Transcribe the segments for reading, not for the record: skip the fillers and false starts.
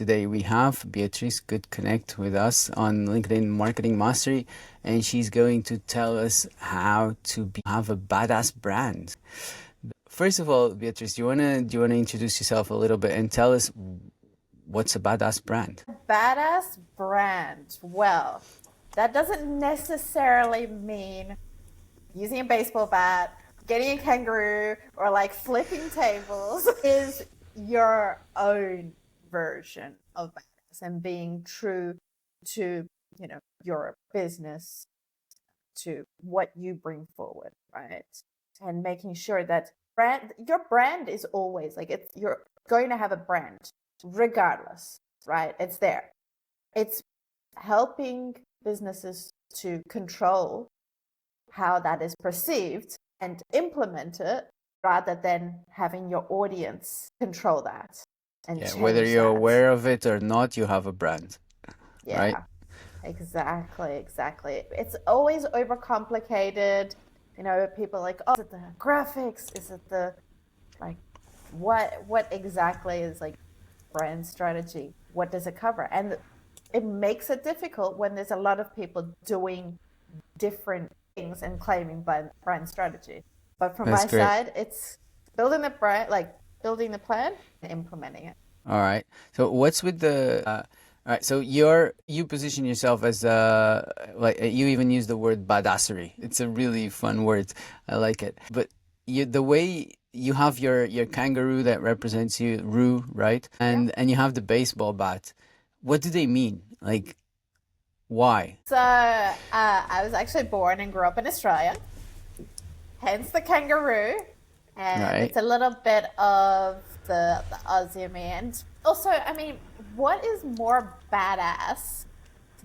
Today we have Beatrice Good Connect with us on LinkedIn Marketing Mastery, and she's going to tell us how to have a badass brand. First of all, Beatrice, do you wanna introduce yourself a little bit and tell us what's a badass brand? Badass brand. Well, that doesn't necessarily mean using a baseball bat, getting a kangaroo, or like flipping tables. Is your own version of badass and being true to, your business, to what you bring forward, right? And making sure that your brand is always like you're going to have a brand regardless, right? It's there. It's helping businesses to control how that is perceived and implement it rather than having your audience control that and Yeah, whether change you're that. aware of it or not, you have a brand, right? Yeah, exactly. It's always overcomplicated. People are like, oh, is it the graphics? Is it the like what exactly is like brand strategy? What does it cover? And it makes it difficult when there's a lot of people doing different things and claiming brand strategy. But from That's my great. side, it's building the brand, like building the plan and implementing it. All right. So what's with the all right, so you position yourself as you even use the word badassery. It's a really fun word. I like it. But the way you have your kangaroo that represents you, Roo, right? Yeah. And you have the baseball bat. What do they mean? Like why? So I was actually born and grew up in Australia, hence the kangaroo. All And right. it's a little bit of the Aussie in me. And also, I mean, what is more badass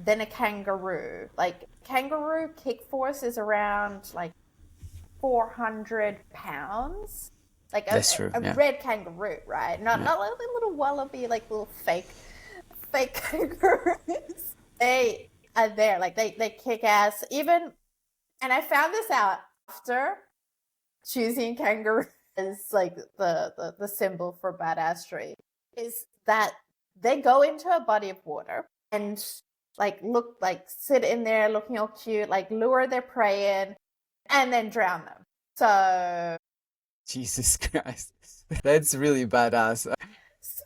than a kangaroo? Like, kangaroo kick force is around like 400 pounds. Like That's true. a Yeah. red kangaroo, right? Not Yeah. not like a little wallaby, like little fake kangaroos. They are there, like they kick ass. Even, and I found this out after choosing kangaroo as like the symbol for badassery, is that they go into a body of water and like sit in there looking all cute, like lure their prey in and then drown them. So, Jesus Christ. That's really badass. so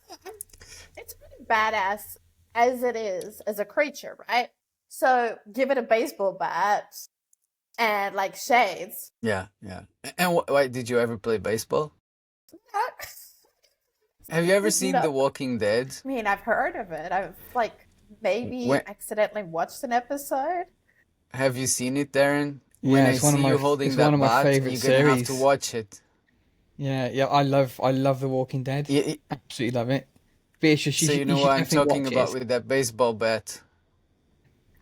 it's pretty badass as it is as a creature, right? So give it a baseball bat and like shades. Yeah, yeah. And why did you ever play baseball? Have you ever seen No, The Walking Dead? I mean, I've heard of it. I've like maybe When accidentally watched an episode. have you seen it, Darren? When Yeah, I see you holding it's one that of my bat, favorite you're gonna have to series. watch it. Yeah, I love The Walking Dead. Absolutely love it. Beatrice, So you you know should what I'm definitely talking watch about it. with that baseball bat.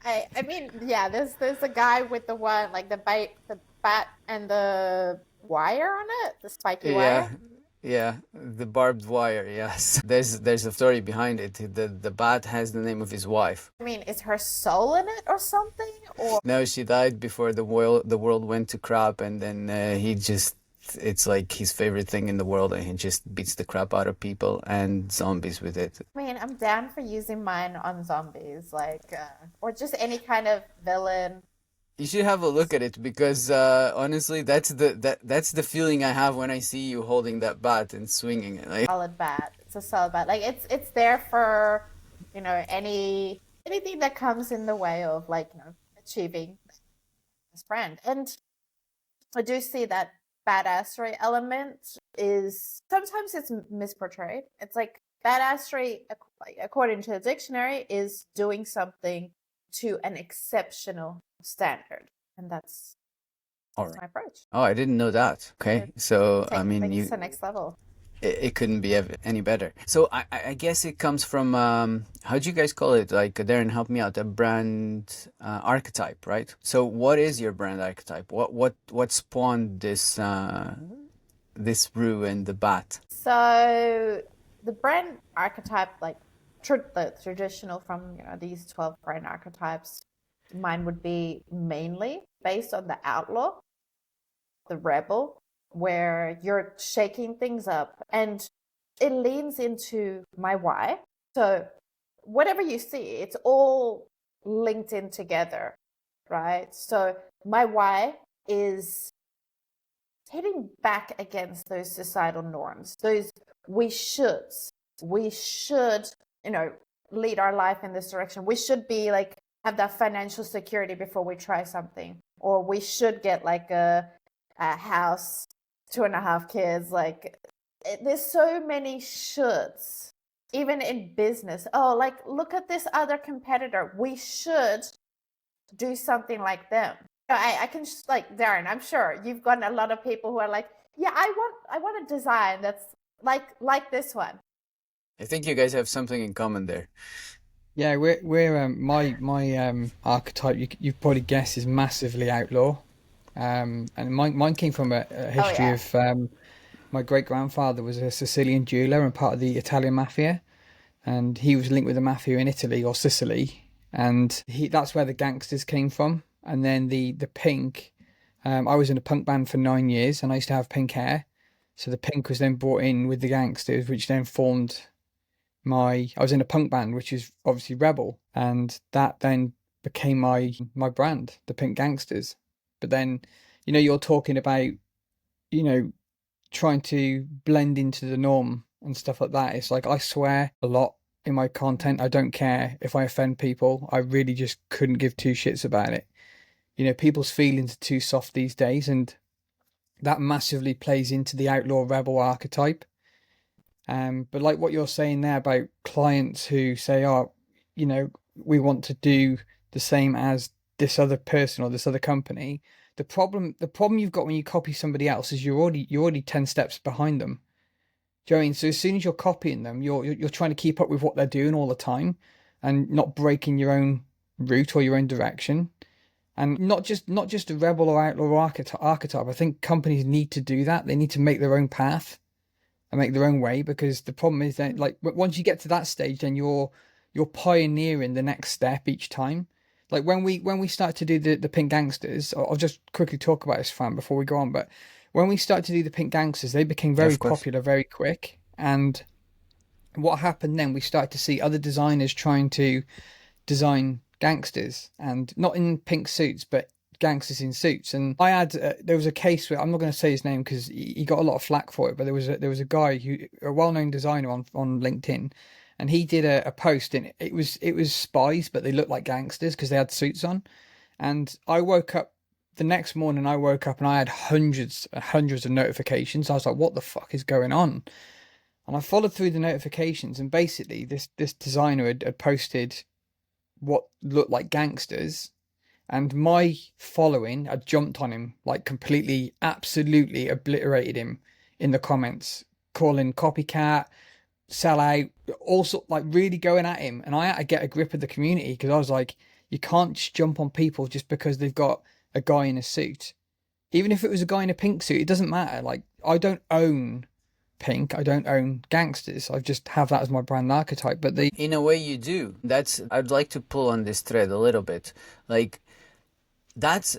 I mean, yeah. There's a guy with the one like the bat and the wire on it, the spiky Yeah, wire. yeah, the barbed wire. Yes, there's a story behind it. The bat has the name of his wife. I mean, is her soul in it or something? Or No, she died before the world went to crap, and then he just it's like his favorite thing in the world, and he just beats the crap out of people and zombies with it. I mean, I'm down for using mine on zombies, or just any kind of villain. You should have a look at it because honestly, that's the feeling I have when I see you holding that bat and swinging it. Like, Solid bat. It's a solid bat. Like it's there for, anything that comes in the way of like, achieving this brand. And I do see that badassery element is sometimes it's misportrayed. It's like badassery, like, according to the dictionary, is doing something to an exceptional standard, and that's all that's right. my approach. Oh, I didn't know that. Okay, so I mean, Takes it to the next level. it couldn't be any better. So I guess it comes from how do you guys call it? Like Darren, help me out. A brand archetype, right? So what is your brand archetype? What spawned this brew and the bat? So the brand archetype, like the traditional from these 12 brand archetypes, mine would be mainly based on the outlaw, the rebel, where you're shaking things up, and it leans into my why. So whatever you see, it's all linked in together, right? So my why is hitting back against those societal norms, those we shoulds. We should, lead our life in this direction. We should be like, have that financial security before we try something. Or we should get like a house, 2.5 kids. Like, there's so many shoulds, even in business. Oh, like, look at this other competitor. We should do something like them. I can just, like, Darren, I'm sure you've gotten a lot of people who are like, yeah, I want a design that's like this one. I think you guys have something in common there. Yeah, we're my archetype. You've probably guessed is massively outlaw. And mine came from a history of my great grandfather was a Sicilian jeweler and part of the Italian mafia, and he was linked with the mafia in Italy or Sicily, and that's where the gangsters came from. And then the pink, I was in a punk band for 9 years, and I used to have pink hair, so the pink was then brought in with the gangsters, which then formed I was in a punk band, which is obviously rebel, and that then became my brand, the Pink Gangsters. But then, you're talking about, trying to blend into the norm and stuff like that. It's like I swear a lot in my content. I don't care if I offend people. I really just couldn't give two shits about it. People's feelings are too soft these days, and that massively plays into the outlaw rebel archetype. But like what you're saying there about clients who say, oh, we want to do the same as this other person or this other company. The problem you've got when you copy somebody else is you're already 10 steps behind them. Do you know what I mean? So as soon as you're copying them, you're trying to keep up with what they're doing all the time and not breaking your own route or your own direction. And not just a rebel or outlaw archetype. I think companies need to do that. They need to make their own path and make their own way, because the problem is that, like, once you get to that stage, then you're pioneering the next step each time. Like when we start to do the Pink Gangsters, I'll just quickly talk about this, fan, before we go on. But when we started to do the Pink Gangsters, they became very popular very quick. And what happened then? We started to see other designers trying to design gangsters, and not in pink suits, but gangsters in suits. And I had there was a case where, I'm not going to say his name because he got a lot of flack for it, but there was a guy a well-known designer on LinkedIn, and he did a post, and it was spies, but they looked like gangsters because they had suits on. And I woke up the next morning, and I had hundreds of notifications. I was like, what the fuck is going on? And I followed through the notifications, and basically this designer had posted what looked like gangsters, and my following had jumped on him, like completely, absolutely obliterated him in the comments, calling copycat, sellout, also like really going at him. And I had to get a grip of the community, because I was like, you can't just jump on people just because they've got a guy in a suit. Even if it was a guy in a pink suit, it doesn't matter. Like, I don't own pink, I don't own gangsters, I just have that as my brand archetype. But in a way you do. I'd like to pull on this thread a little bit. Like, that's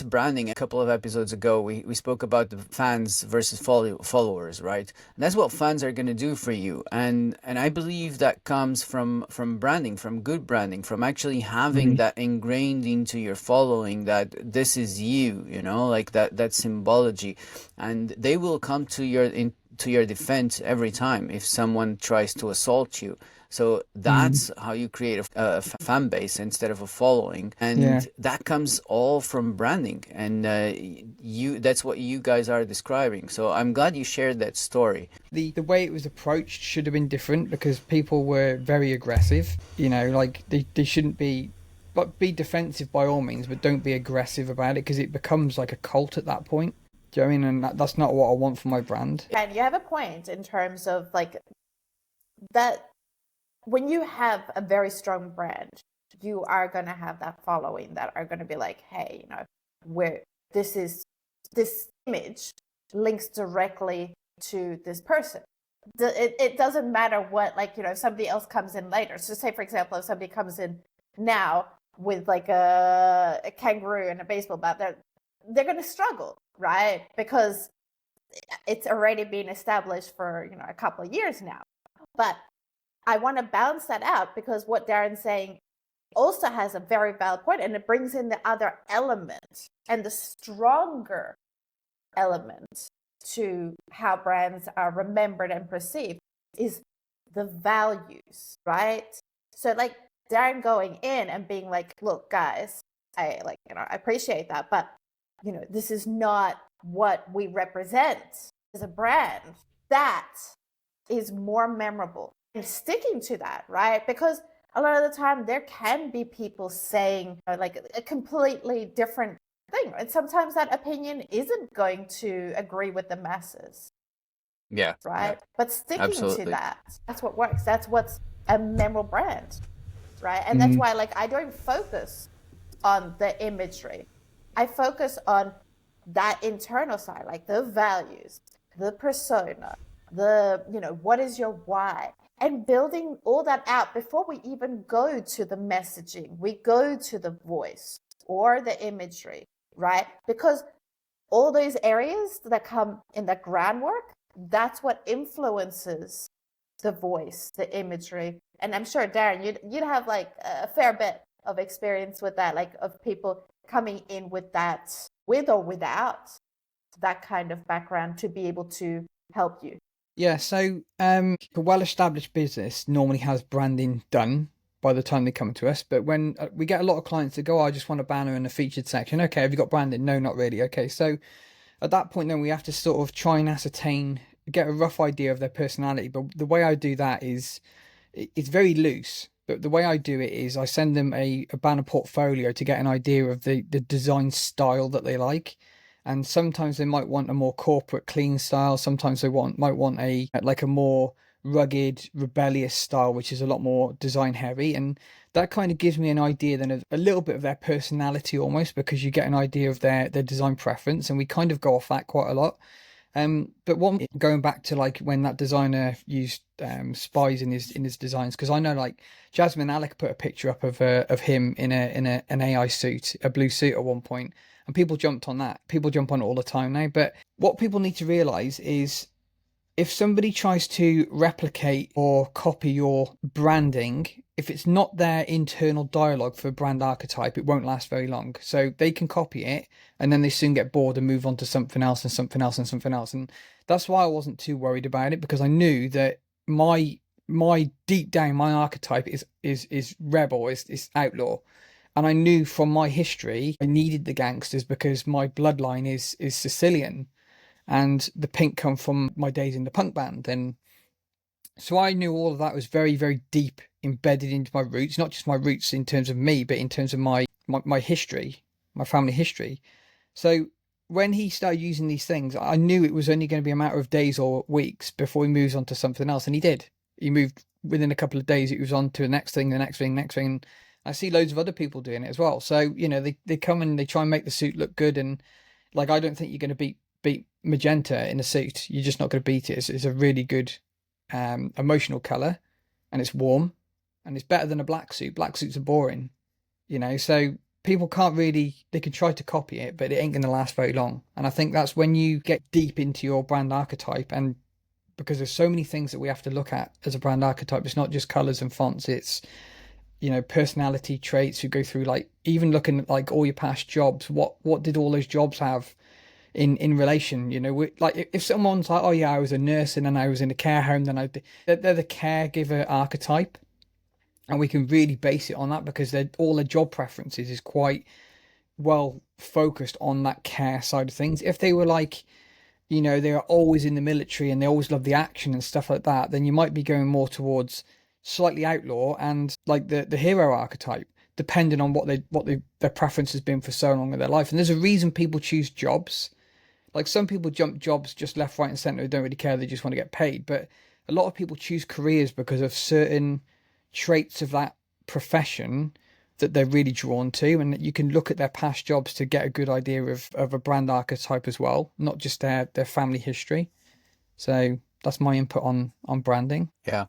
branding. A couple of episodes ago we spoke about the fans versus followers, right? And that's what fans are going to do for you, and I believe that comes from branding, from good branding, from actually having that ingrained into your following, that this is you, like that symbology, and they will come to your defense every time if someone tries to assault you. So that's how you create a fan base instead of a following, and that comes all from branding. And that's what you guys are describing. So I'm glad you shared that story. The way it was approached should have been different, because people were very aggressive. Like they shouldn't be, but be defensive by all means, but don't be aggressive about it, because it becomes like a cult at that point. Do you know what I mean? And that's not what I want for my brand. And you have a point in terms of like that. When you have a very strong brand, you are going to have that following that are going to be like, hey, this image links directly to this person. It doesn't matter what, like, if somebody else comes in later. So say, for example, if somebody comes in now with like a kangaroo and a baseball bat, they're going to struggle, right? Because it's already been established for, a couple of years now. But I want to balance that out, because what Darren's saying also has a very valid point, and it brings in the other element, and the stronger element to how brands are remembered and perceived is the values, right? So like Darren going in and being like, look, guys, I appreciate that, but this is not what we represent as a brand. That is more memorable, and sticking to that, right? Because a lot of the time there can be people saying like a completely different thing, and sometimes that opinion isn't going to agree with the masses. Yeah. Right. Yeah. But sticking Absolutely. to that's what works. That's what's a memorable brand. Right. And that's why, like, I don't focus on the imagery. I focus on that internal side, like the values, the persona, what is your why? And building all that out before we even go to the messaging. We go to the voice or the imagery, right? Because all those areas that come in the groundwork, that's what influences the voice, the imagery. And I'm sure, Darren, you'd have like a fair bit of experience with that, like of people coming in with that, with or without that kind of background, to be able to help you. Yeah, so a well-established business normally has branding done by the time they come to us. But when we get a lot of clients that go, oh, I just want a banner in a featured section. Okay, have you got branding? No, not really. Okay, so at that point, then we have to sort of try and ascertain, get a rough idea of their personality. But the way I do that is, it's very loose. But the way I do it is I send them a banner portfolio to get an idea of the design style that they like. And sometimes they might want a more corporate, clean style. Sometimes they might want a more rugged, rebellious style, which is a lot more design heavy. And that kind of gives me an idea then of a little bit of their personality almost, because you get an idea of their design preference, and we kind of go off that quite a lot. But going back to like when that designer used spies in his designs, because I know like Jasmine Alec put a picture up of him in an AI suit, a blue suit at one point, and people jumped on that. People jump on it all the time now. But what people need to realize is, if somebody tries to replicate or copy your branding, if it's not their internal dialogue for brand archetype, it won't last very long. So they can copy it and then they soon get bored and move on to something else and something else and something else. And that's why I wasn't too worried about it, because I knew that my deep down, my archetype is rebel, is outlaw. And I knew from my history, I needed the gangsters because my bloodline is Sicilian. And the pink come from my days in the punk band. And so I knew all of that was very, very deep embedded into my roots, not just my roots in terms of me, but in terms of my history, my family history. So when he started using these things, I knew it was only going to be a matter of days or weeks before he moves on to something else. And he did. He moved within a couple of days. It was on to the next thing, the next thing, next thing. And I see loads of other people doing it as well. So, they come and they try and make the suit look good. And like, I don't think you're going to beat magenta in a suit. You're just not going to beat it. It's a really good emotional color, and it's warm, and it's better than a black suit. Black suits are boring, so people can't really, they can try to copy it, but it ain't going to last very long. And I think that's when you get deep into your brand archetype, and because there's so many things that we have to look at as a brand archetype. It's not just colors and fonts, it's personality traits. You go through, like, even looking at like all your past jobs, what did all those jobs have in relation, like if someone's like, oh yeah, I was a nurse and then I was in a care home, then they're the caregiver archetype, and we can really base it on that because all their job preferences is quite well focused on that care side of things. If they were like, they're always in the military and they always love the action and stuff like that, then you might be going more towards slightly outlaw and like the hero archetype, depending on what their preference has been for so long in their life. And there's a reason people choose jobs. Like, some people jump jobs just left, right, and centre. They don't really care. They just want to get paid. But a lot of people choose careers because of certain traits of that profession that they're really drawn to. And you can look at their past jobs to get a good idea of a brand archetype as well, not just their family history. So that's my input on branding. Yeah.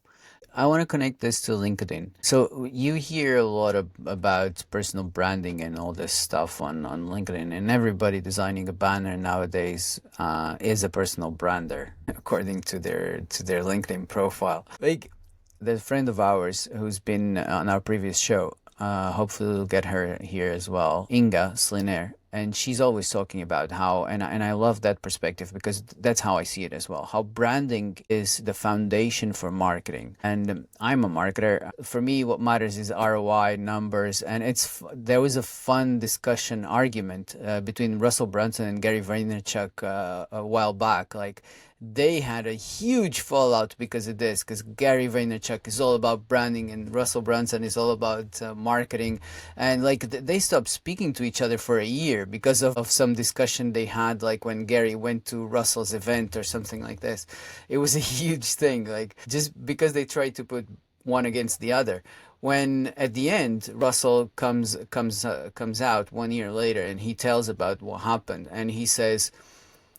I want to connect this to LinkedIn. So you hear a lot about personal branding and all this stuff on LinkedIn, and everybody designing a banner nowadays is a personal brander according to their LinkedIn profile. Like, There's a friend of ours who's been on our previous show. Hopefully we'll get her here as well. Inga Sliner. And she's always talking about how, and I love that perspective because that's how I see it as well, how branding is the foundation for marketing. And I'm a marketer. For me, what matters is ROI, numbers. And there was a fun discussion argument between Russell Brunson and Gary Vaynerchuk a while back. Like, they had a huge fallout because of this, because Gary Vaynerchuk is all about branding and Russell Brunson is all about marketing, and like they stopped speaking to each other for a year because of some discussion they had, like when Gary went to Russell's event or something like this. It was a huge thing, like just because they tried to put one against the other, when at the end Russell comes out 1 year later and he tells about what happened, and he says,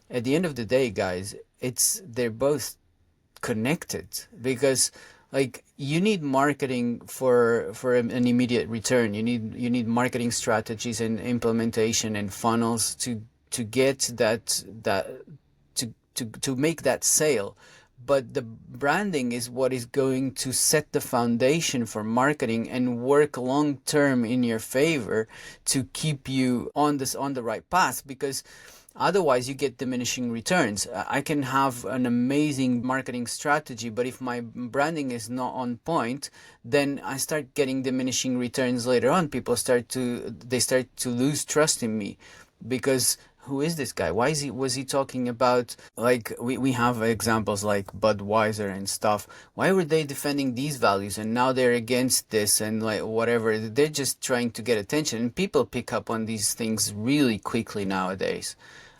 at the end of the day, guys, they're both connected, because like you need marketing for an immediate return. You need marketing strategies and implementation and funnels to get that to make that sale. But the branding is what is going to set the foundation for marketing and work long term in your favor to keep you on the right path, because otherwise you get diminishing returns. I can have an amazing marketing strategy, but if my branding is not on point, then I start getting diminishing returns later on. People start to lose trust in me, because who is this guy? Why was he talking about, like, we have examples like Budweiser and stuff. Why were they defending these values and now they're against this and like whatever? They're just trying to get attention, and people pick up on these things really quickly nowadays.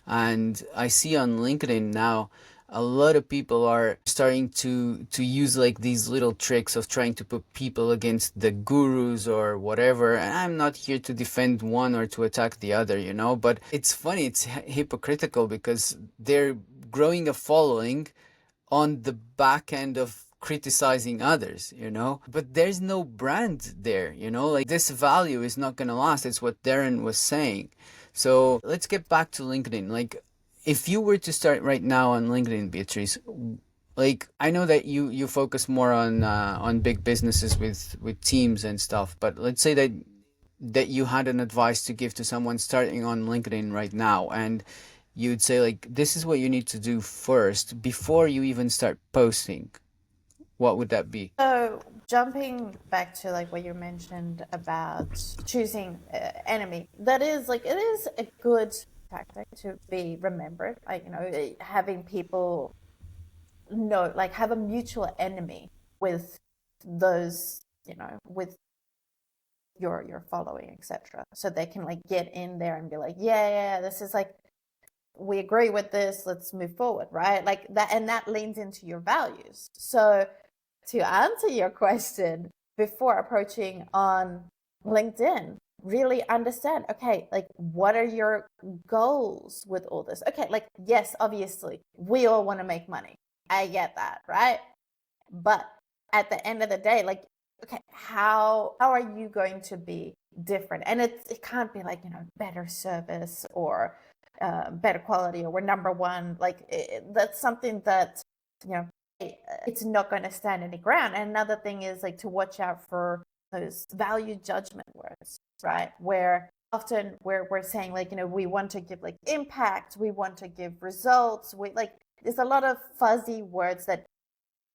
And I see on LinkedIn now a lot of people are starting to use like these little tricks of trying to put people against the gurus or whatever. And I'm not here to defend one or to attack the other, but it's funny, it's hypocritical, because they're growing a following on the back end of criticizing others, but there's no brand there, like this value is not going to last. It's what Darren was saying. So let's get back to LinkedIn. Like, if you were to start right now on LinkedIn, Beatrice, like I know that you focus more on big businesses with teams and stuff, but let's say that you had an advice to give to someone starting on LinkedIn right now, and you'd say like, this is what you need to do first before you even start posting. What would that be? So jumping back to like what you mentioned about choosing enemy, that is like, it is a good tactic to be remembered. Like, having people know, like have a mutual enemy with those, with your following, etc. So they can like get in there and be like, yeah, this is like, we agree with this, let's move forward, right? Like that, and that leans into your values. So to answer your question, before approaching on LinkedIn, really understand, okay, like what are your goals with all this? Okay, like, yes, obviously we all want to make money. I get that, right? But at the end of the day, like, okay, how are you going to be different? And it can't be like, better service or better quality, or we're number one. Like that's something that, it's not going to stand any ground. And another thing is like to watch out for those value judgment words, right? Where often we're saying like, we want to give like impact, we want to give results. There's a lot of fuzzy words that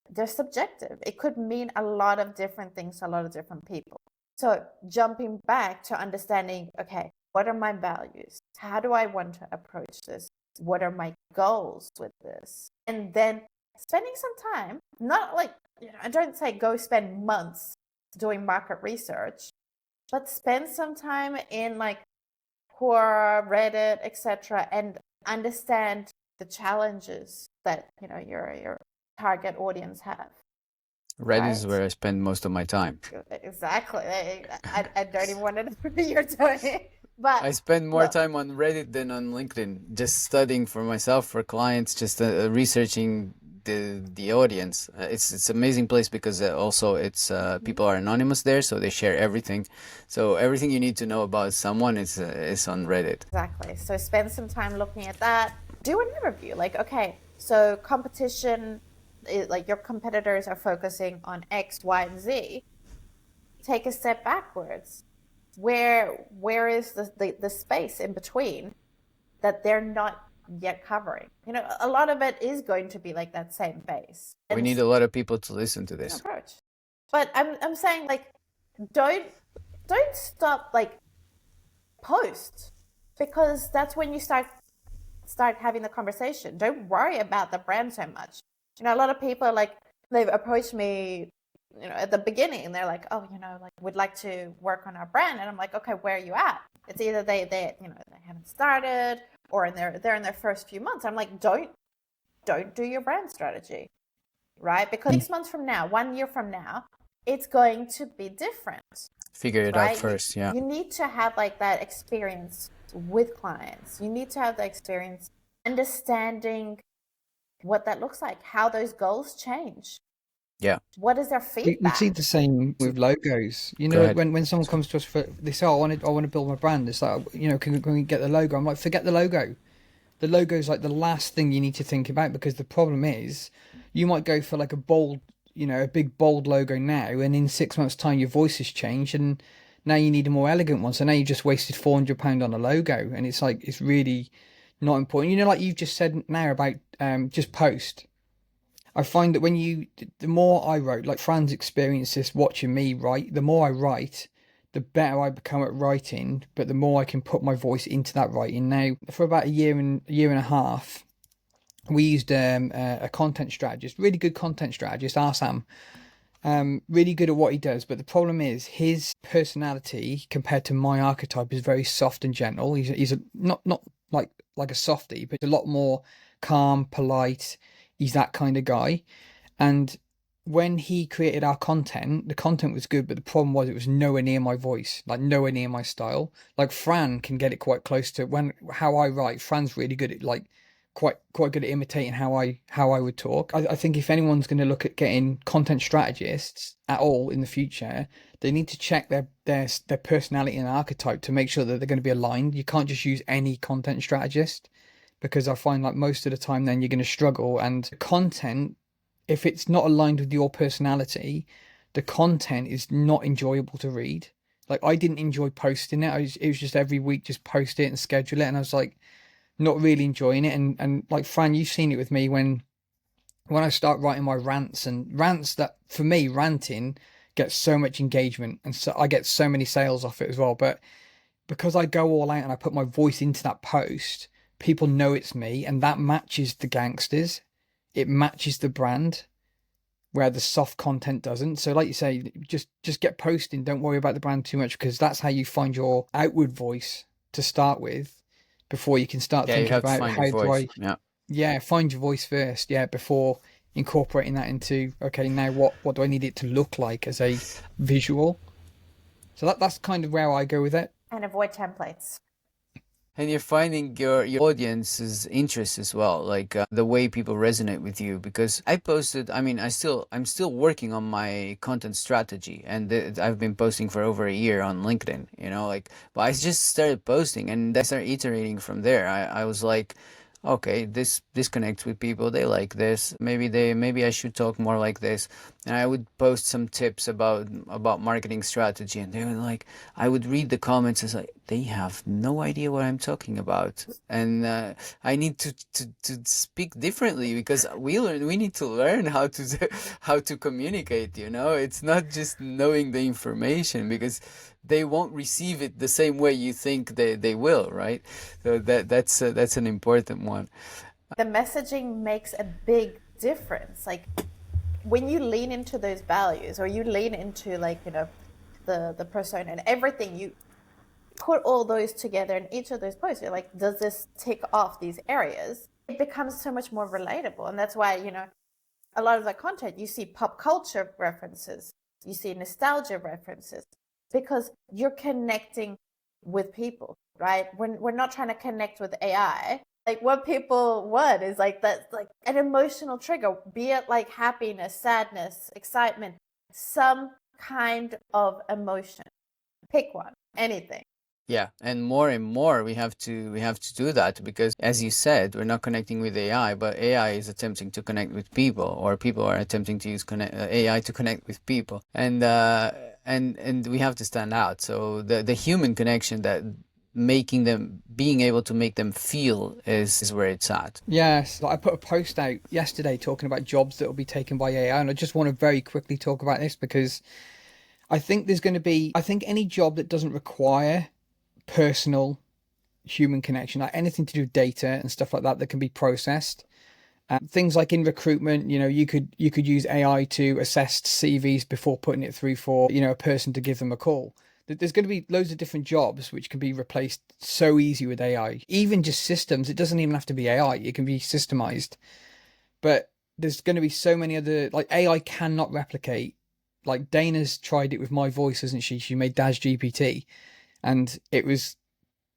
they're subjective. It could mean a lot of different things to a lot of different people. So jumping back to understanding, okay, what are my values? How do I want to approach this? What are my goals with this? And then spending some time, not like, I don't say go spend months doing market research, but spend some time in like Quora, Reddit, etc., and understand the challenges that your target audience have. Reddit right? Is where I spend most of my time. Exactly. I don't even want to know what you're doing. But I spend more time on Reddit than on LinkedIn, just studying for myself, for clients, just researching the audience. It's an amazing place because also it's people are anonymous there, so they share everything. So everything you need to know about someone is on Reddit. Exactly. So spend some time looking at that. Do an interview. Like, okay, so competition, like your competitors are focusing on X, Y, and Z, take a step backwards. Where is the space in between that they're not yet covering? You know, a lot of it is going to be like that same base. We need a lot of people to listen to this approach. But I'm saying, like, don't stop, like, post, because that's when you start having the conversation. Don't worry about the brand so much. You know, a lot of people, like, they've approached me, you know, at the beginning, and they're like, oh, you know, like, we'd like to work on our brand. And I'm like, okay, where are you at? It's either they you know, they haven't started, or they're in their first few months. I'm like, don't do your brand strategy, right? Because 6 months from now, 1 year from now, it's going to be different. Figure it out first. Yeah, you need to have, like, that experience with clients. You need to have the experience understanding what that looks like, how those goals change. Yeah. What is their feedback? We see the same with logos. You know, when someone comes to us for they say, oh, I want to build my brand. It's like, you know, can we get the logo? I'm like, forget the logo. The logo is like the last thing you need to think about, because the problem is you might go for like a bold, you know, a big bold logo now, and in 6 months' time your voice has changed, and now you need a more elegant one. So now you just wasted £400 on a logo, and it's like, it's really not important. You know, like you've just said now about just post. I find that the more I wrote, like Fran's experienced this watching me write, the more I write, the better I become at writing, but the more I can put my voice into that writing. Now, for about a year and a half, we used a content strategist, really good content strategist, Arsam, really good at what he does. But the problem is his personality compared to my archetype is very soft and gentle. He's not like a softie, but a lot more calm, polite. He's that kind of guy. And when he created our content, the content was good, but the problem was it was nowhere near my voice, like nowhere near my style. Like Fran can get it quite close to how I write. Fran's really good at, like, quite good at imitating how I would talk. I think if anyone's going to look at getting content strategists at all in the future, they need to check their personality and archetype to make sure that they're going to be aligned. You can't just use any content strategist, because I find like most of the time then you're going to struggle. And content, if it's not aligned with your personality, the content is not enjoyable to read. Like, I didn't enjoy posting it. It was just every week, just post it and schedule it. And I was like, not really enjoying it. And like, Fran, you've seen it with me when I start writing my rants that, for me, ranting gets so much engagement. And so I get so many sales off it as well. But because I go all out and I put my voice into that post, people know it's me, and that matches the gangsters. It matches the brand, where the soft content doesn't. So like you say, just get posting. Don't worry about the brand too much, because that's how you find your outward voice to start with, before you can start thinking about how do I find your voice first, before incorporating that into, okay, now what do I need it to look like as a visual. So that's kind of where I go with it. And avoid templates. And you're finding your audience's interest as well, like the way people resonate with you. Because I posted, I mean, I'm still working on my content strategy, and I've been posting for over a year on LinkedIn, you know, like, but I just started posting and I started iterating from there. I was like, okay, this connects with people, they like this, maybe I should talk more like this. And I would post some tips about marketing strategy, and they were like, I would read the comments, it's like, they have no idea what I'm talking about. And I need to speak differently, because we need to learn how to communicate, you know. It's not just knowing the information, because they won't receive it the same way you think they will, right? So that's an important one. The messaging makes a big difference. Like, when you lean into those values, or you lean into, like, you know, the persona and everything, you put all those together in each of those posts, you're like, does this tick off these areas? It becomes so much more relatable. And that's why, you know, a lot of the content, you see pop culture references, you see nostalgia references, because you're connecting with people, right? We're not trying to connect with AI. Like, what people want is like that, like an emotional trigger, be it like happiness, sadness, excitement, some kind of emotion. Pick one, anything. Yeah, and more we have to do that because, as you said, we're not connecting with AI, but AI is attempting to connect with people, or people are attempting to use AI to connect with people, and we have to stand out. So the human connection, that being able to make them feel, is where it's at. Yes, like I put a post out yesterday talking about jobs that will be taken by AI, and I just want to very quickly talk about this because I think there's going to be, I think any job that doesn't require personal human connection, like anything to do with data and stuff like that, that can be processed. Things like in recruitment, you could use AI to assess CVs before putting it through for a person to give them a call. There's going to be loads of different jobs which can be replaced so easy with AI. Even just systems, it doesn't even have to be AI. It can be systemized. But there's going to be so many other, like AI cannot replicate. Like Dana's tried it with my voice, hasn't she? She made Dash GPT, and it was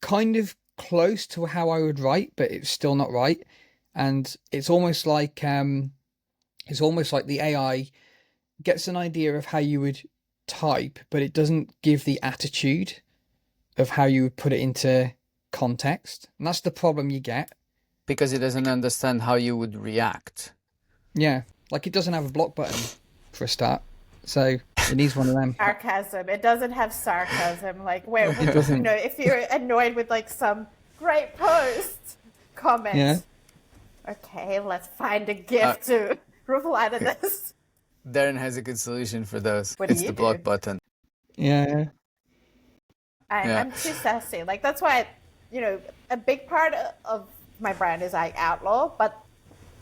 kind of close to how I would write, but it's still not right. And it's almost like the AI gets an idea of how you would type, but it doesn't give the attitude of how you would put it into context. And that's the problem you get. Because it doesn't understand how you would react. Yeah. Like it doesn't have a block button for a start. So it needs one of them. Sarcasm. It doesn't have sarcasm. Like where It doesn't. if you're annoyed with like some great post comment. Yeah. Okay, let's find a gift to reply to this. Darren has a good solution for those. What do It's you the do? block button. Yeah. Yeah. I'm too sassy. Like that's why, a big part of my brand is like outlaw, but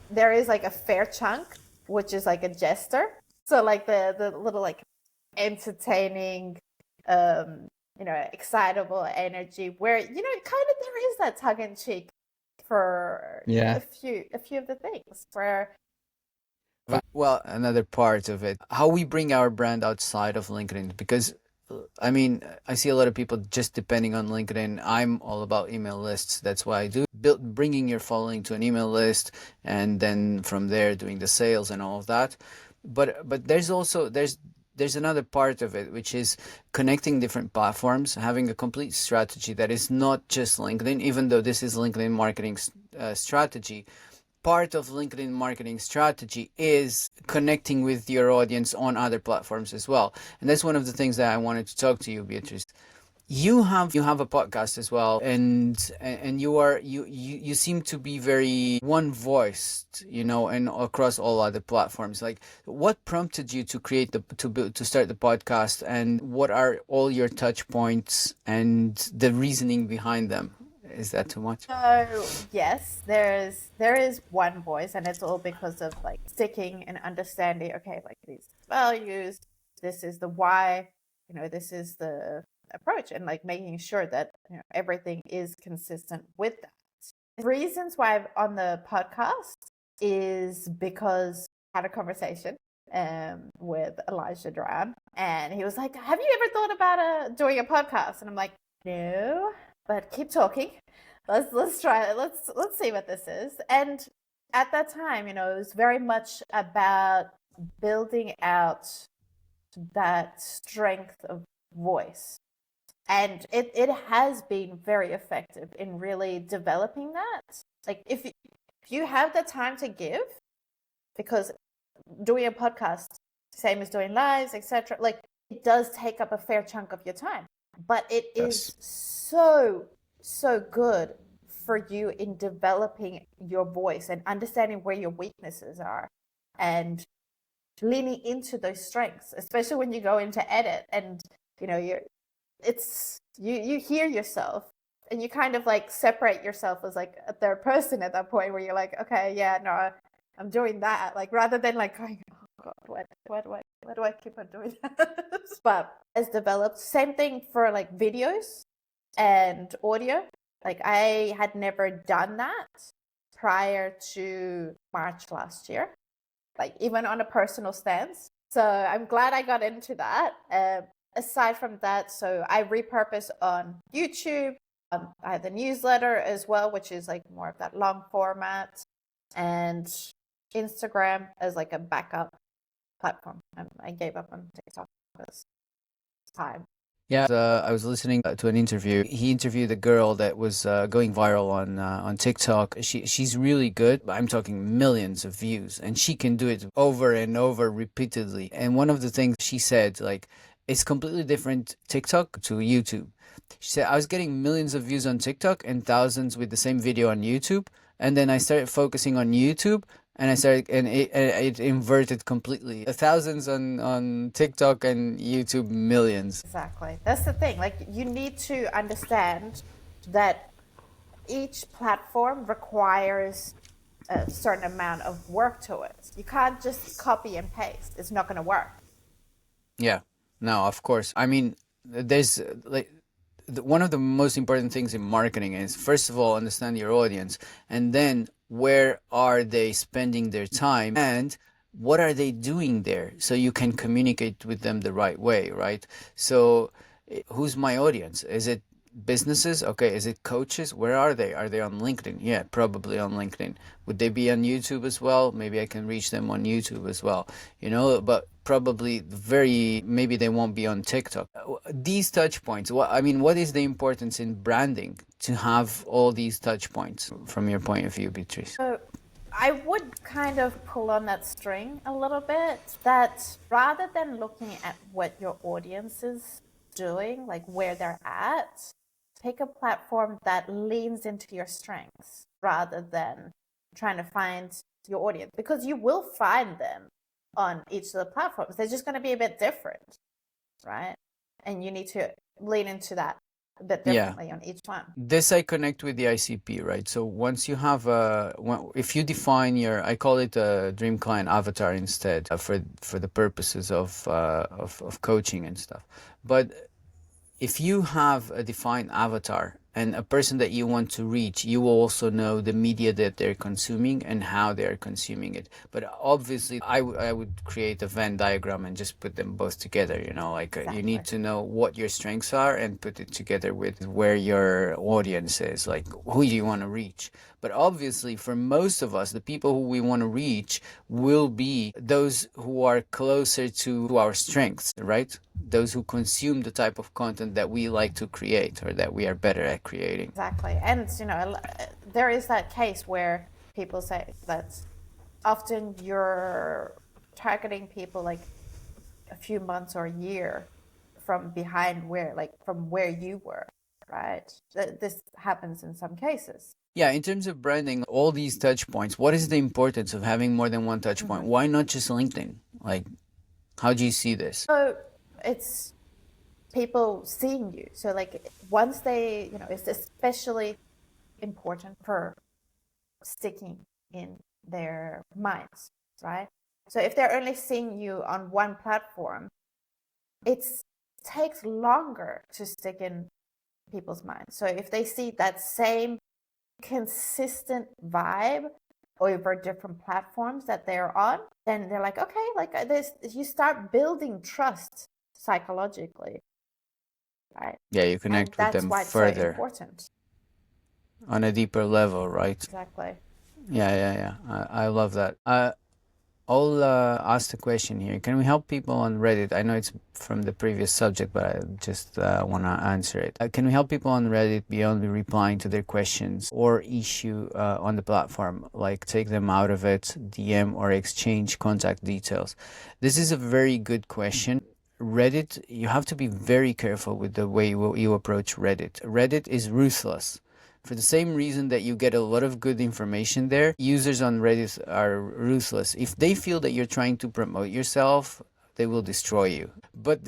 there is like a fair chunk which is like a jester. So like the little like entertaining, excitable energy where kind of there is that tongue in cheek for Yeah. a few of the things where. Well, another part of it, how we bring our brand outside of LinkedIn, because I mean, I see a lot of people just depending on LinkedIn. I'm all about email lists. That's why I do bringing your following to an email list, and then from there doing the sales and all of that. But there's also there's another part of it, which is connecting different platforms, having a complete strategy that is not just LinkedIn, even though this is LinkedIn marketing strategy. Part of LinkedIn marketing strategy is connecting with your audience on other platforms as well. And that's one of the things that I wanted to talk to you, Beatrice. You have a podcast as well, and you seem to be very one voiced, and across all other platforms. Like, what prompted you to create to start the podcast, and what are all your touch points and the reasoning behind them? Is that too much? So yes, there is one voice, and it's all because of like sticking and understanding. Okay, like these values, this is the why, this is the approach, and like making sure that everything is consistent with that. The reasons why I'm on the podcast is because I had a conversation with Elijah Duran, and he was like, "Have you ever thought about doing a podcast?" And I'm like, "No." But keep talking. Let's try it. Let's see what this is. And at that time, it was very much about building out that strength of voice. And it has been very effective in really developing that. Like if you have the time to give, because doing a podcast, same as doing lives, etc., like it does take up a fair chunk of your time. But it is so good for you in developing your voice and understanding where your weaknesses are and leaning into those strengths, especially when you go into edit and you hear yourself and you kind of like separate yourself as like a third person at that point where you're like, okay, yeah, no, I'm doing that, like rather than like going, oh god, why do I keep on doing that? But has developed. Same thing for like videos and audio. Like I had never done that prior to March last year, like even on a personal stance. So I'm glad I got into that. Aside from that, so I repurpose on YouTube. I have the newsletter as well, which is like more of that long format, and Instagram as like a backup platform. I gave up on TikTok this time. Yeah, I was listening to an interview. He interviewed a girl that was going viral on TikTok. She's really good. I'm talking millions of views, and she can do it over and over repeatedly. And one of the things she said, like, it's completely different TikTok to YouTube. She said, I was getting millions of views on TikTok and thousands with the same video on YouTube, and then I started focusing on YouTube, and I started, and it inverted completely. Thousands on TikTok and YouTube, millions. Exactly. That's the thing. Like, you need to understand that each platform requires a certain amount of work to it. You can't just copy and paste. It's not going to work. Yeah, no, of course. I mean, there's like one of the most important things in marketing is, first of all, understand your audience, and then where are they spending their time, and what are they doing there, so you can communicate with them the right way, right? So who's my audience? Is it businesses? Okay. Is it coaches? Where are they? Are they on LinkedIn? Yeah, probably on LinkedIn. Would they be on YouTube as well? Maybe I can reach them on YouTube as well, but probably maybe they won't be on TikTok. These touch points, what is the importance in branding to have all these touch points from your point of view, Beatrice? So I would kind of pull on that string a little bit, that rather than looking at what your audience is doing, like where they're at, take a platform that leans into your strengths rather than trying to find your audience, because you will find them on each of the platforms. They're just going to be a bit different, right? And you need to lean into that a bit differently on each one. This I connect with the ICP, right? So once you have if you define I call it a dream client avatar instead, for the purposes of coaching and stuff. But if you have a defined avatar and a person that you want to reach, you will also know the media that they're consuming and how they are consuming it. But obviously, I would create a Venn diagram and just put them both together, Exactly. You need to know what your strengths are and put it together with where your audience is, like who you want to reach. But obviously, for most of us, the people who we want to reach will be those who are closer to our strengths, right? Those who consume the type of content that we like to create or that we are better at creating. Exactly. And, there is that case where people say that often you're targeting people like a few months or a year from where you were, right? This happens in some cases. Yeah, in terms of branding, all these touch points, what is the importance of having more than one touch point? Why not just LinkedIn? Like, how do you see this? So it's people seeing you. So like once they, it's especially important for sticking in their minds, right? So if they're only seeing you on one platform, it takes longer to stick in people's minds. So if they see that same consistent vibe over different platforms that they're on, then they're like, okay, like this, you start building trust psychologically, right? Yeah, you connect with them why it's further. so important. On a deeper level, right? Exactly. Yeah. I love that. I'll ask the question here. Can we help people on Reddit? I know it's from the previous subject, but I just want to answer it. Can we help people on Reddit beyond replying to their questions or issue on the platform, like take them out of it, DM, or exchange contact details? This is a very good question. Reddit, you have to be very careful with the way you approach Reddit. Reddit is ruthless. For the same reason that you get a lot of good information there, users on Reddit are ruthless. If they feel that you're trying to promote yourself, they will destroy you. But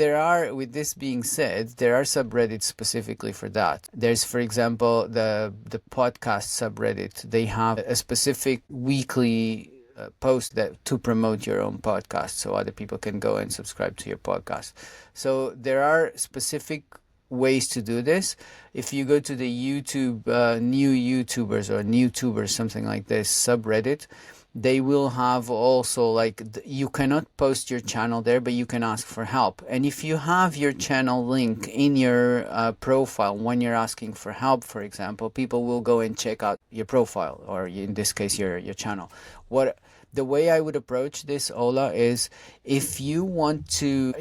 with this being said, there are subreddits specifically for that. There's, for example, the podcast subreddit. They have a specific weekly post to promote your own podcast, so other people can go and subscribe to your podcast. So there are specific ways to do this. If you go to the YouTube new YouTubers or NewTubers, something like this subreddit, they will have also you cannot post your channel there, but you can ask for help. And if you have your channel link in your profile when you're asking for help, for example, people will go and check out your profile, or in this case your channel. The way I would approach this, Ola, is if you want to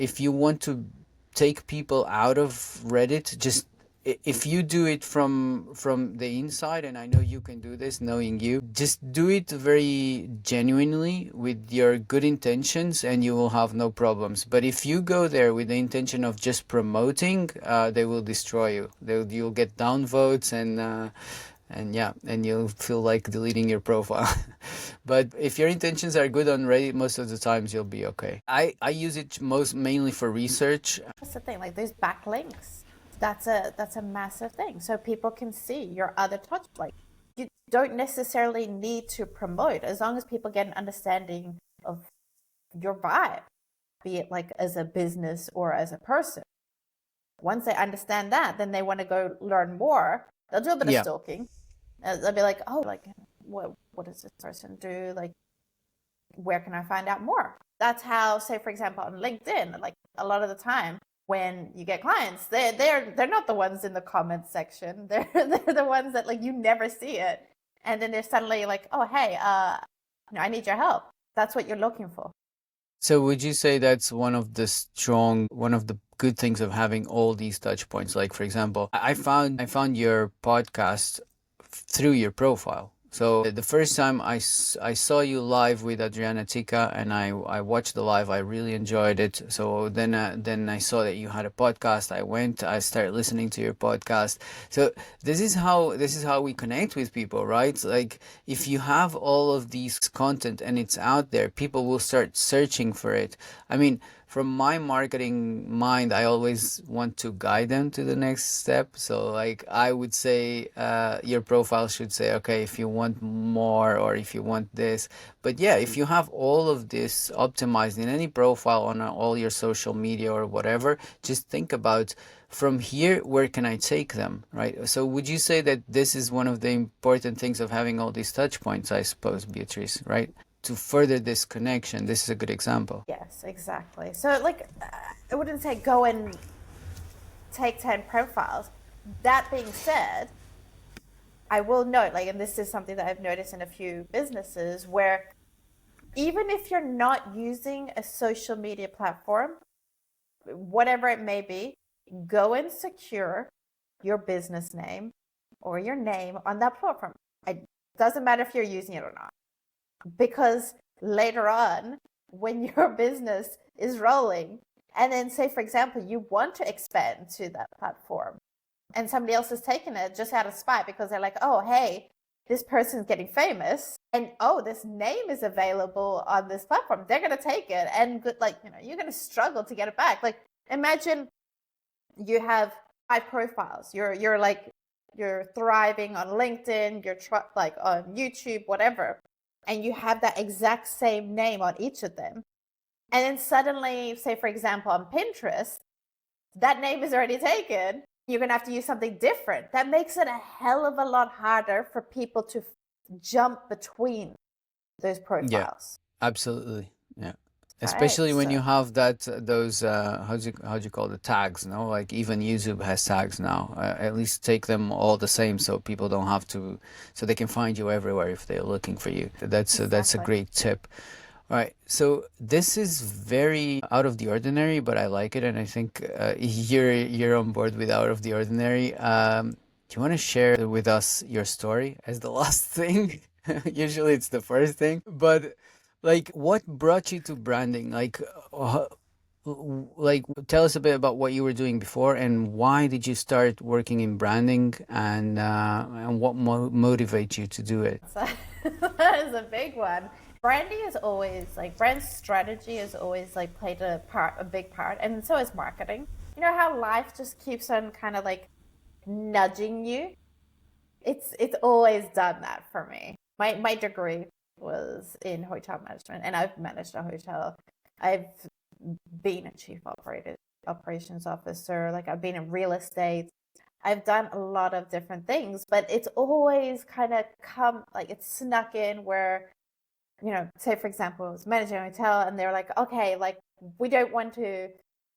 take people out of Reddit. Just if you do it from the inside, and I know you can do this knowing you, just do it very genuinely with your good intentions and you will have no problems. But if you go there with the intention of just promoting, they will destroy you. You'll get downvotes and yeah, and you'll feel like deleting your profile. But if your intentions are good on Reddit, most of the times you'll be okay. I use it mainly for research. That's the thing, like those backlinks. That's a massive thing. So people can see your other touch points. You don't necessarily need to promote as long as people get an understanding of your vibe, be it like as a business or as a person. Once they understand that, then they want to go learn more. They'll do a bit of Yeah. stalking. They'll be like, oh, like what does this person do? Like, where can I find out more? That's how, say, for example, on LinkedIn, like a lot of the time when you get clients, they're not the ones in the comments section. They're the ones that like you never see it, and then they're suddenly like, oh, hey, I need your help. That's what you're looking for. So would you say that's one of the good things of having all these touch points? Like, for example, I found your podcast through your profile. So the first time I saw you live with Adriana Tica, and I watched the live. I really enjoyed it. So then I saw that you had a podcast. I started listening to your podcast. So this is how we connect with people, right? Like if you have all of these content and it's out there, people will start searching for it. I mean, from my marketing mind, I always want to guide them to the next step. So like I would say, your profile should say, okay, if you want more or if you want this. But yeah, if you have all of this optimized in any profile on all your social media or whatever, just think about from here, where can I take them, right? So would you say that this is one of the important things of having all these touch points, I suppose, Beatrice, right? To further this connection. This is a good example. Yes, exactly. So like, I wouldn't say go and take 10 profiles. That being said, I will note, like, and this is something that I've noticed in a few businesses where even if you're not using a social media platform, whatever it may be, go and secure your business name or your name on that platform. It doesn't matter if you're using it or not. Because later on, when your business is rolling, and then say, for example, you want to expand to that platform, and somebody else has taken it just out of spite because they're like, oh, hey, this person's getting famous, and oh, this name is available on this platform. They're going to take it, and like, you're going to struggle to get it back. Like, imagine you have 5 profiles. You're thriving on LinkedIn, you're like on YouTube, whatever. And you have that exact same name on each of them. And then suddenly, say, for example, on Pinterest, that name is already taken. You're going to have to use something different. That makes it a hell of a lot harder for people to jump between those profiles. Yeah, absolutely. Yeah. Especially when you have those how do you call the tags? No, like even YouTube has tags now. At least take them all the same, so people don't have to, so they can find you everywhere if they're looking for you. That's a great tip. All right, so this is very out of the ordinary, but I like it, and I think you're on board with out of the ordinary. Do you want to share with us your story as the last thing? Usually it's the first thing, but. Like, what brought you to branding? Like, tell us a bit about what you were doing before, and why did you start working in branding, and what motivates you to do it? That is a big one. Branding is always like brand strategy has always like played a big part, and so is marketing. You know how life just keeps on kind of like nudging you. It's always done that for me. My degree was in hotel management, and I've managed a hotel. I've been a chief operations officer. Like I've been in real estate. I've done a lot of different things, but it's always kind of it's snuck in where, say for example, I was managing a hotel and they're like, okay, like we don't want to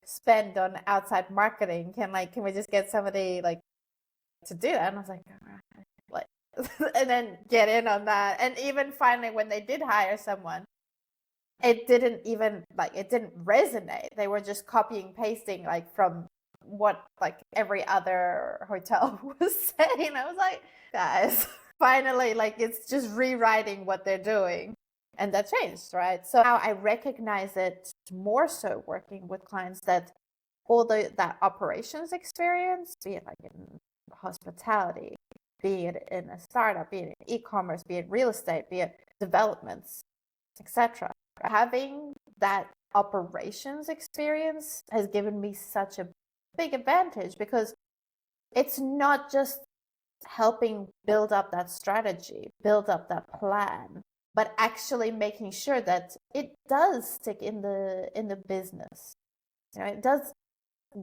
spend on outside marketing. Can we just get somebody like to do that? And I was like, and then get in on that. And even finally, when they did hire someone, it didn't even like, it didn't resonate. They were just copying pasting like from what like every other hotel was saying. I was like, guys, finally, like it's just rewriting what they're doing. And that changed, right? So now I recognize it more so working with clients, that all that operations experience, be it like in hospitality, be it in a startup, be it in e-commerce, be it real estate, be it developments, etc. Having that operations experience has given me such a big advantage, because it's not just helping build up that strategy, build up that plan, but actually making sure that it does stick in the business. It does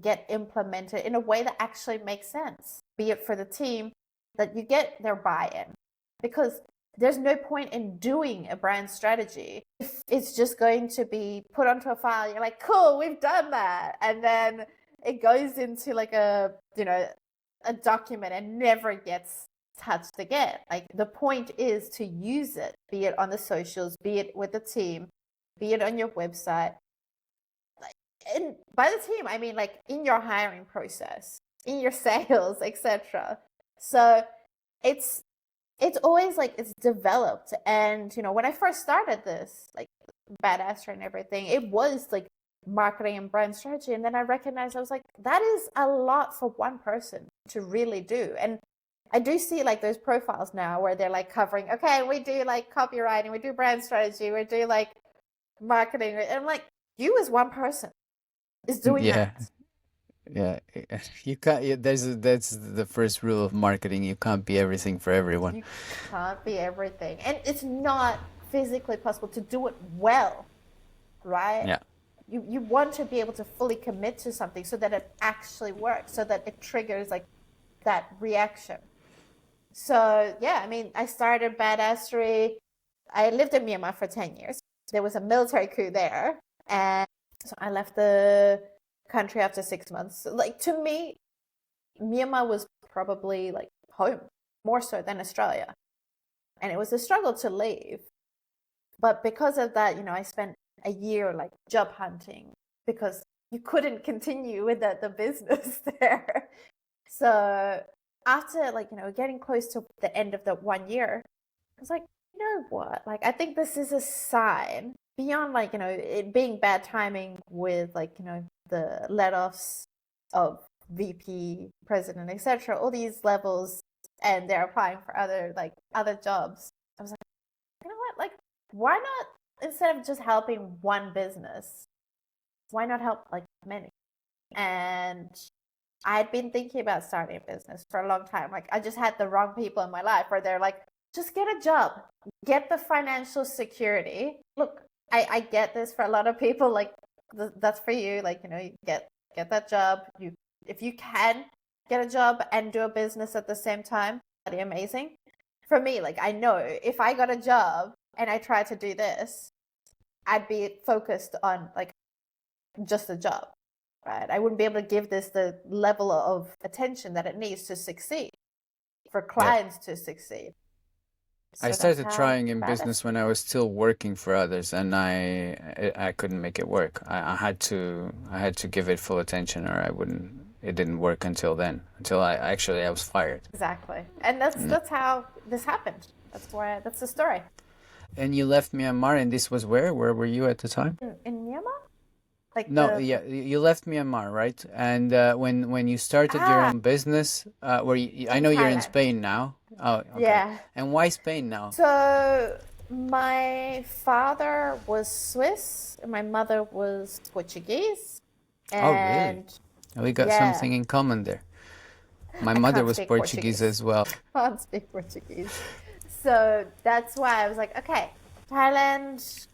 get implemented in a way that actually makes sense, be it for the team, that you get their buy-in. Because there's no point in doing a brand strategy if it's just going to be put onto a file. You're like, cool, we've done that. And then it goes into like a document and never gets touched again. Like the point is to use it, be it on the socials, be it with the team, be it on your website. And by the team, I mean like in your hiring process, in your sales, etc. So it's always like it's developed. And when I first started this, like Badassery and everything, it was like marketing and brand strategy. And then I recognized, I was like, that is a lot for one person to really do. And I do see like those profiles now where they're like covering, okay, we do like copywriting, we do brand strategy, we do like marketing. And I'm like, you as one person is doing Yeah. that. Yeah, you can't. That's the first rule of marketing. You can't be everything for everyone. You can't be everything. And it's not physically possible to do it well, right? Yeah. You want to be able to fully commit to something so that it actually works, so that it triggers like that reaction. So yeah, I mean, I started Badassery. I lived in Myanmar for 10 years. There was a military coup there, and so I left the country after 6 months. Like to me, Myanmar was probably like home more so than Australia. And it was a struggle to leave. But because of that, I spent a year like job hunting, because you couldn't continue with the business there. So after like, getting close to the end of the 1 year, I was like, you know what? Like, I think this is a sign beyond like, it being bad timing with like, the let-offs of VP, president, etc., all these levels, and they're applying for other jobs. I was like, you know what? Like, why not, instead of just helping one business, why not help like many? And I'd been thinking about starting a business for a long time. Like, I just had the wrong people in my life where they're like, just get a job, get the financial security. Look, I get this for a lot of people. Like, that's for you. Like, you get that job. If you can get a job and do a business at the same time, that'd be amazing. For me, like, I know if I got a job and I tried to do this, I'd be focused on like just a job, right? I wouldn't be able to give this the level of attention that it needs to succeed, for clients to succeed. So I that's started how trying in Badassery. business when I was still working for others, and I couldn't make it work. I had to give it full attention, or I wouldn't. It didn't work until then. Until I was fired. Exactly, and that's how this happened. That's the story. And you left Myanmar, and this was where? Where were you at the time? In Myanmar, like No, yeah, you left Myanmar, right? And when you started your own business, I in know you're in Thailand. Spain now. Oh, okay. Yeah. And why Spain now? So my father was Swiss, and my mother was Portuguese, Oh, really? and We got yeah, something in common there. My I mother can't was speak Portuguese Portuguese. as well. Can't speak Portuguese. So that's why I was like, okay, Thailand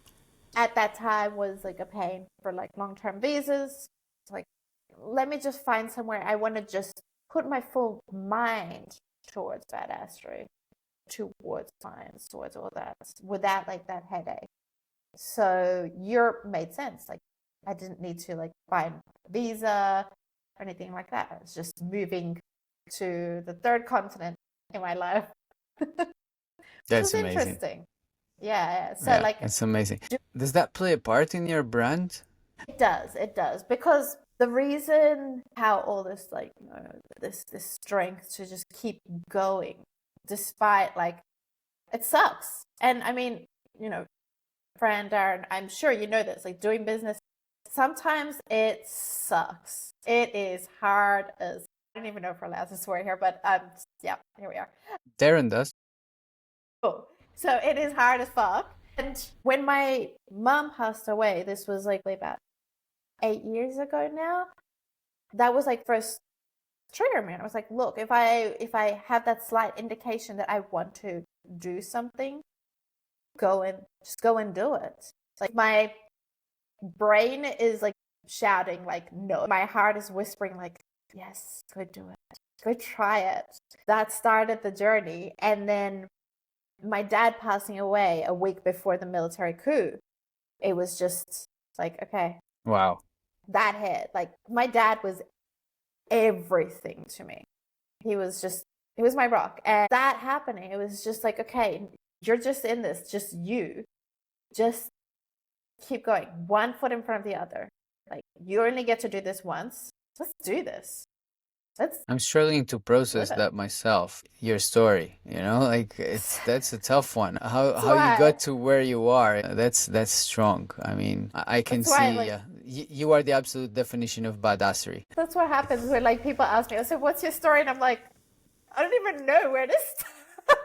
at that time was like a pain for like long-term visas. It's like, let me just find somewhere I want to just put my full mind towards Badassery, towards clients, towards all that, without like that headache. So Europe made sense. Like, I didn't need to like find a visa or anything like that. It's just moving to the third continent in my life. Which That's was amazing. interesting. Yeah. So Yeah, like it's amazing. Does that play a part in your brand? it does. Because the reason how all this like this strength to just keep going despite like it sucks. And I mean, you know, friend Darren, I'm sure you know this, like doing business, sometimes it sucks. It is hard as I don't even know if we're allowed to swear here, but yeah, here we are. Darren does. Cool. So it is hard as fuck. And when my mom passed away, this was like about 8 years ago now, that was like first trigger me. I was like, look, if I have that slight indication that I want to do something, go and do it. Like my brain is like shouting like no. My heart is whispering like yes, go do it. Go try it. That started the journey. And then my dad passing away a week before the military coup, it was just like, okay, Wow. that hit. Like my dad was everything to me. He was my rock. And that happening, it was just like, okay, you're just in this, just you. Just keep going. One foot in front of the other. Like you only get to do this once. Let's do this. I'm struggling to process that myself. Your story, like that's a tough one. How you got to where you are, that's strong. I mean, I can see you are the absolute definition of badassery. That's what happens when like people ask me, I said, what's your story? And I'm like, I don't even know where to start.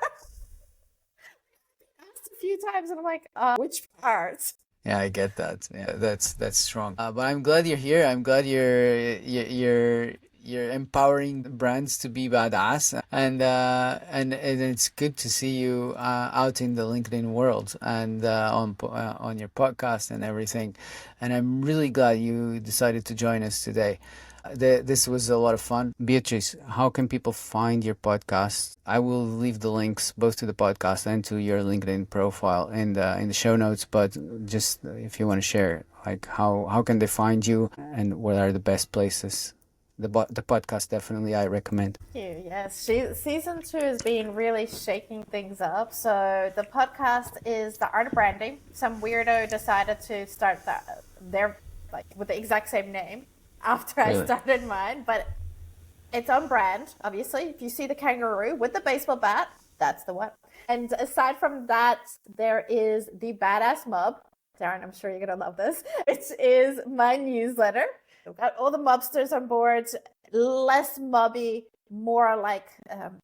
Asked a few times and I'm like, which part? Yeah, I get that. Yeah, that's strong. But I'm glad you're here. I'm glad you're empowering brands to be badass, and it's good to see you out in the LinkedIn world and on your podcast and everything. And I'm really glad you decided to join us today. This was a lot of fun. Beatrice, how can people find your podcast? I will leave the links both to the podcast and to your LinkedIn profile in the show notes. But just if you want to share, like how can they find you and what are the best places? The podcast definitely I recommend. Thank you. Yes, season 2 is being really shaking things up. So the podcast is The Art of Branding. Some weirdo decided to start their like with the exact same name after I started mine, but it's on brand, obviously. If you see the kangaroo with the baseball bat, that's the one. And aside from that, there is the Badass Mob. Darren, I'm sure you're going to love this. It is my newsletter. We've got all the mobsters on board, less mobby, more like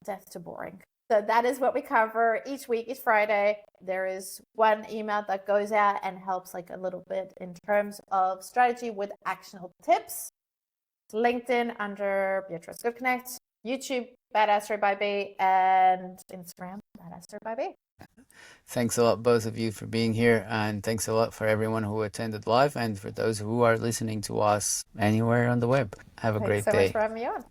death to boring. So that is what we cover each week, each Friday. There is one email that goes out and helps like a little bit in terms of strategy with actionable tips. LinkedIn under Beatrice Good Connect, YouTube Badassery by B, and Instagram Badassery by B. Thanks a lot, both of you, for being here, and thanks a lot for everyone who attended live and for those who are listening to us anywhere on the web. Have a great day. Thanks so much for having me on.